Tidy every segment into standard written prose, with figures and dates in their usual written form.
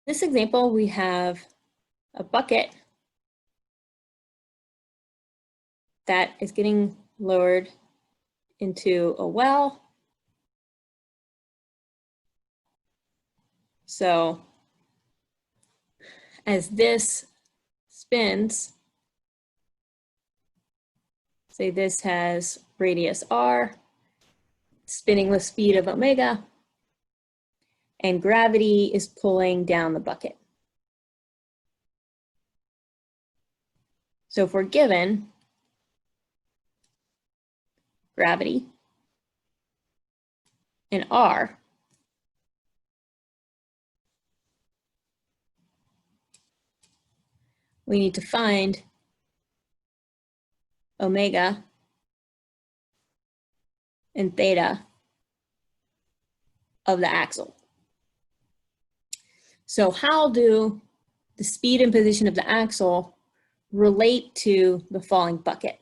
In this example, we have a bucket that is getting lowered into a well. So as this spins, say this has radius r, spinning with speed of omega, and gravity is pulling down the bucket. So if we're given gravity and r, we need to find omega and theta of the axle. So how do the speed and position of the axle relate to the falling bucket?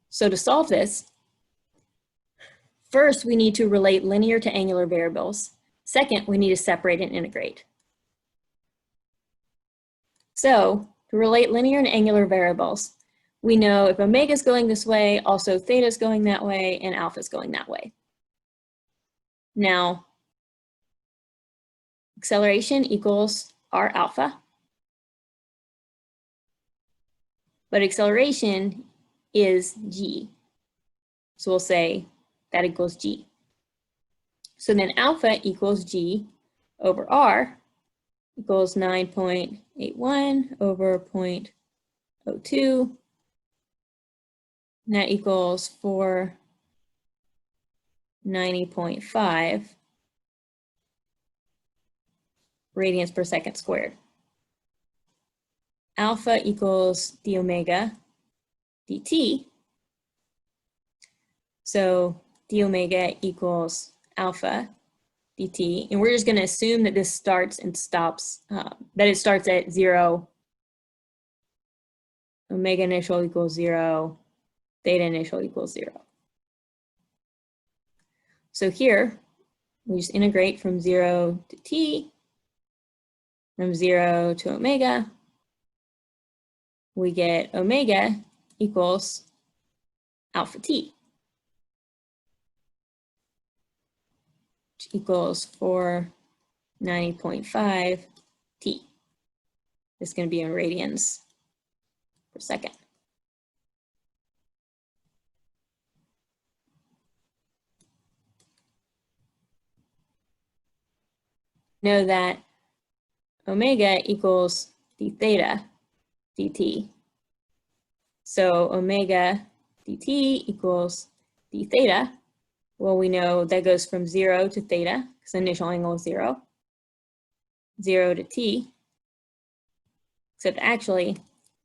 So to solve this, first we need to relate linear to angular variables. Second, we need to separate and integrate. So to relate linear and angular variables, we know if omega is going this way, also theta is going that way, and alpha is going that way. Now, acceleration equals r alpha, but acceleration is g. So we'll say that equals g. So then alpha equals g over r equals 9.81 over 0.02. And that equals 490.5 radians per second squared. Alpha equals d omega dt. So d omega equals alpha dt. And we're just going to assume that this starts and stops, that it starts at 0. Omega initial equals 0. Theta initial equals 0. So here, we just integrate from 0 to t, from 0 to omega. We get omega equals alpha t, which equals 490.5 t. This is going to be in radians per second. Know that omega equals d theta dt. So omega dt equals d theta. Well, we know that goes from 0 to theta, because the initial angle is 0. 0 to t. Except actually,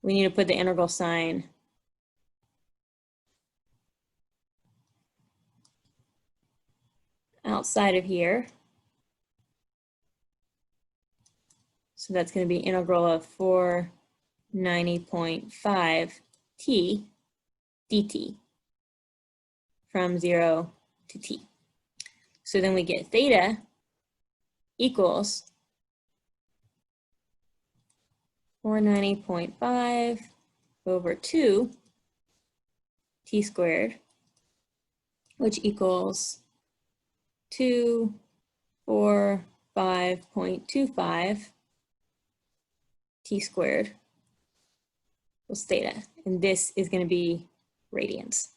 we need to put the integral sign outside of here. So that's going to be integral of 490.5 t dt from 0 to t. So then we get theta equals 490.5 over 2 t squared, which equals 245.25 t squared equals theta, and this is going to be radians.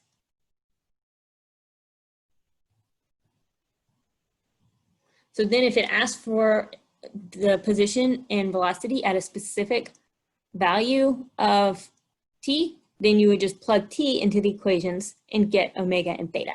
So then if it asks for the position and velocity at a specific value of t, then you would just plug t into the equations and get omega and theta.